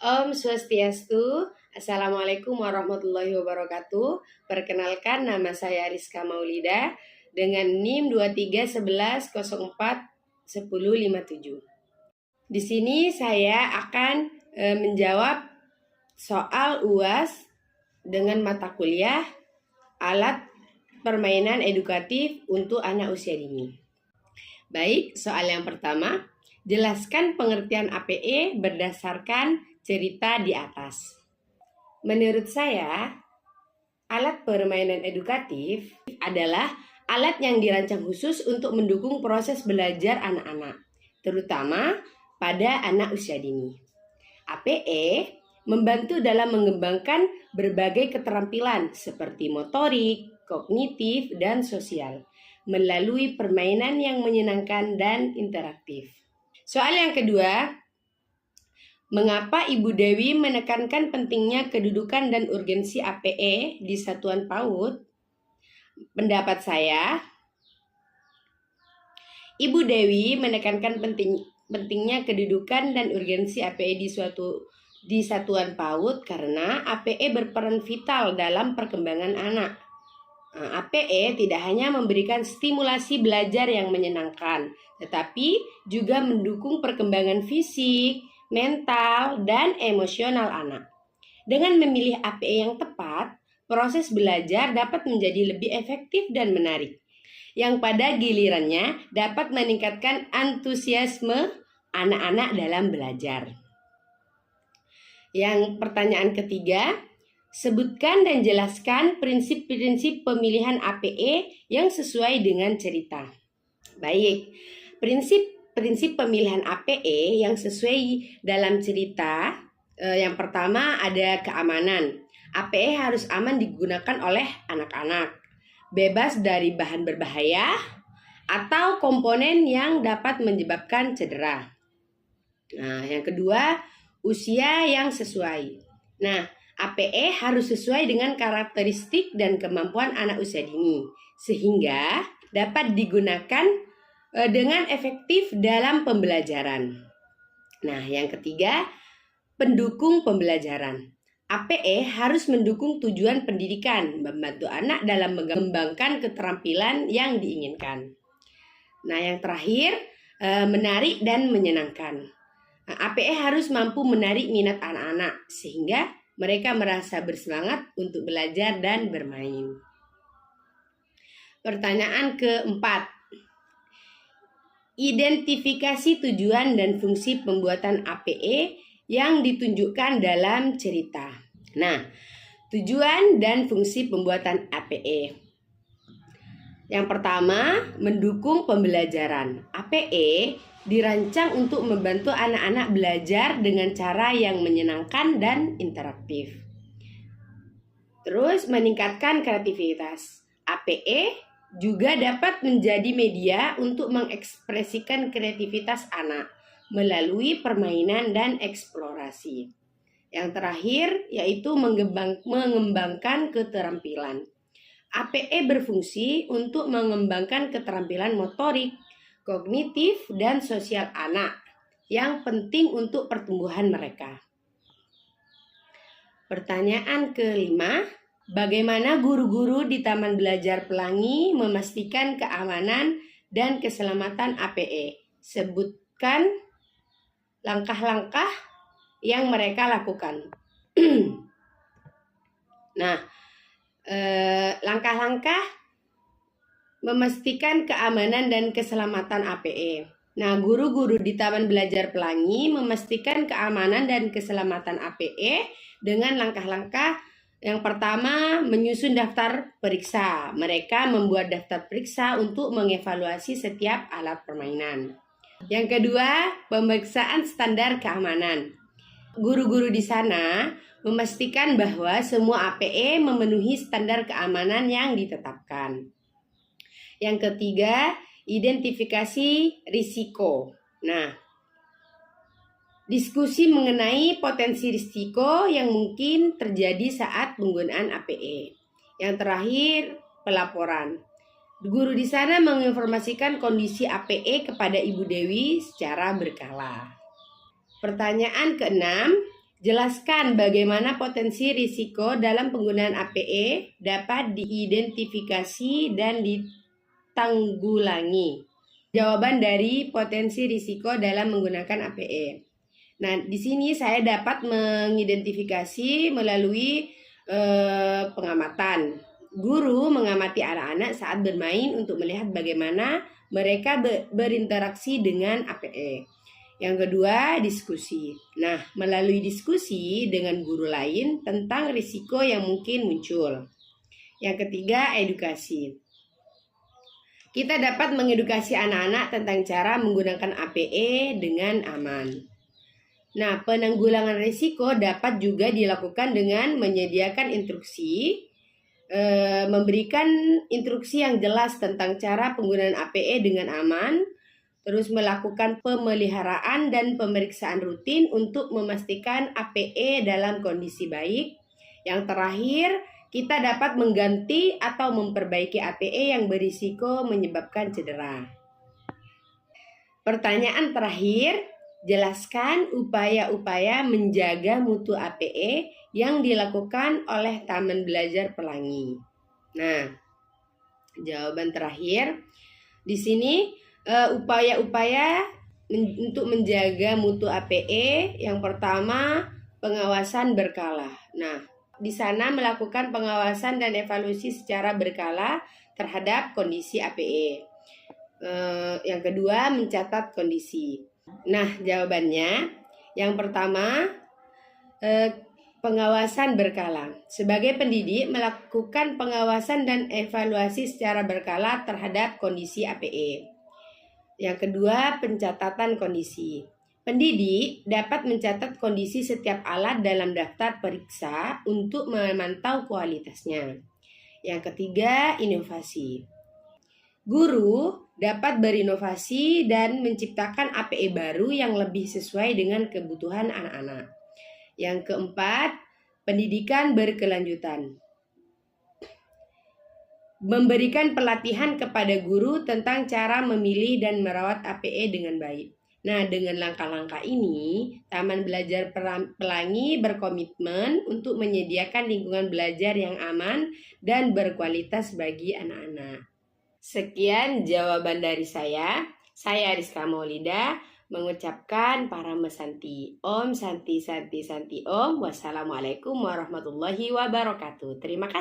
Om Swastiastu, Assalamualaikum warahmatullahi wabarakatuh. Perkenalkan, nama saya Rizka Maulida dengan NIM 2311041057. Di sini saya akan menjawab soal UAS dengan mata kuliah alat permainan edukatif untuk anak usia dini. Baik, soal yang pertama, jelaskan pengertian APE berdasarkan cerita di atas. Menurut saya, alat permainan edukatif adalah alat yang dirancang khusus untuk mendukung proses belajar anak-anak, terutama pada anak usia dini. APE membantu dalam mengembangkan berbagai keterampilan seperti motorik, kognitif, dan sosial melalui permainan yang menyenangkan dan interaktif. Soal yang kedua, mengapa Ibu Dewi menekankan pentingnya kedudukan dan urgensi APE di satuan PAUD? Pendapat saya, Ibu Dewi menekankan pentingnya kedudukan dan urgensi APE di satuan PAUD karena APE berperan vital dalam perkembangan anak. APE tidak hanya memberikan stimulasi belajar yang menyenangkan, tetapi juga mendukung perkembangan fisik, mental, dan emosional anak. Dengan memilih APE yang tepat, proses belajar dapat menjadi lebih efektif dan menarik, yang pada gilirannya dapat meningkatkan antusiasme anak-anak dalam belajar. Yang pertanyaan ketiga, sebutkan dan jelaskan prinsip-prinsip pemilihan APE yang sesuai dengan cerita. Baik, prinsip pemilihan APE yang sesuai dalam cerita, yang pertama ada keamanan. APE harus aman digunakan oleh anak-anak, bebas dari bahan berbahaya atau komponen yang dapat menyebabkan cedera. Nah, yang kedua, usia yang sesuai. Nah, APE harus sesuai dengan karakteristik dan kemampuan anak usia dini, sehingga dapat digunakan dengan efektif dalam pembelajaran. Nah, yang ketiga, pendukung pembelajaran. APE harus mendukung tujuan pendidikan, membantu anak dalam mengembangkan keterampilan yang diinginkan. Nah, yang terakhir, menarik dan menyenangkan. Nah, APE harus mampu menarik minat anak-anak, sehingga mereka merasa bersemangat untuk belajar dan bermain. Pertanyaan keempat. Identifikasi tujuan dan fungsi pembuatan APE yang ditunjukkan dalam cerita. Nah, tujuan dan fungsi pembuatan APE. Yang pertama, mendukung pembelajaran. APE dirancang untuk membantu anak-anak belajar dengan cara yang menyenangkan dan interaktif. Terus meningkatkan kreativitas. APE juga dapat menjadi media untuk mengekspresikan kreativitas anak melalui permainan dan eksplorasi. Yang terakhir yaitu mengembangkan keterampilan. APE berfungsi untuk mengembangkan keterampilan motorik, kognitif, dan sosial anak yang penting untuk pertumbuhan mereka. Pertanyaan kelima, bagaimana guru-guru di Taman Belajar Pelangi memastikan keamanan dan keselamatan APE? Sebutkan langkah-langkah yang mereka lakukan. Nah, langkah-langkah memastikan keamanan dan keselamatan APE. Nah, guru-guru di Taman Belajar Pelangi memastikan keamanan dan keselamatan APE dengan langkah-langkah. Yang pertama, menyusun daftar periksa. Mereka membuat daftar periksa untuk mengevaluasi setiap alat permainan. Yang kedua, pemeriksaan standar keamanan. Guru-guru di sana memastikan bahwa semua APE memenuhi standar keamanan yang ditetapkan. Yang ketiga, identifikasi risiko. Nah, diskusi mengenai potensi risiko yang mungkin terjadi saat penggunaan APE. Yang terakhir, pelaporan. Guru di sana menginformasikan kondisi APE kepada Ibu Dewi secara berkala. Pertanyaan keenam, Jelaskan bagaimana potensi risiko dalam penggunaan APE dapat diidentifikasi dan ditanggulangi. Jawaban dari potensi risiko dalam menggunakan APE. Nah, di sini saya dapat mengidentifikasi melalui pengamatan. Guru mengamati anak-anak saat bermain untuk melihat bagaimana mereka berinteraksi dengan APE. Yang kedua, diskusi. Nah, melalui diskusi dengan guru lain tentang risiko yang mungkin muncul. Yang ketiga, edukasi. Kita dapat mengedukasi anak-anak tentang cara menggunakan APE dengan aman. Nah, penanggulangan risiko dapat juga dilakukan dengan menyediakan instruksi, memberikan instruksi yang jelas tentang cara penggunaan APE dengan aman, terus melakukan pemeliharaan dan pemeriksaan rutin untuk memastikan APE dalam kondisi baik. Yang terakhir, kita dapat mengganti atau memperbaiki APE yang berisiko menyebabkan cedera. Pertanyaan terakhir, jelaskan upaya-upaya menjaga mutu APE yang dilakukan oleh Taman Belajar Pelangi. Nah, jawaban terakhir di sini upaya-upaya untuk menjaga mutu APE. Yang pertama, pengawasan berkala. Nah, di sana melakukan pengawasan dan evaluasi secara berkala terhadap kondisi APE. Yang kedua, mencatat kondisi. Nah, jawabannya yang pertama, pengawasan berkala. Sebagai pendidik, melakukan pengawasan dan evaluasi secara berkala terhadap kondisi APE. Yang kedua, pencatatan kondisi. Pendidik dapat mencatat kondisi setiap alat dalam daftar periksa untuk memantau kualitasnya. Yang ketiga, inovasi. Guru dapat berinovasi dan menciptakan APE baru yang lebih sesuai dengan kebutuhan anak-anak. Yang keempat, pendidikan berkelanjutan. Memberikan pelatihan kepada guru tentang cara memilih dan merawat APE dengan baik. Nah, dengan langkah-langkah ini, Taman Belajar Pelangi berkomitmen untuk menyediakan lingkungan belajar yang aman dan berkualitas bagi anak-anak. Sekian jawaban dari saya. Saya Rizka Maulida mengucapkan Parama Santi. Om Santi Santi Santi Om. Wassalamualaikum warahmatullahi wabarakatuh. Terima kasih.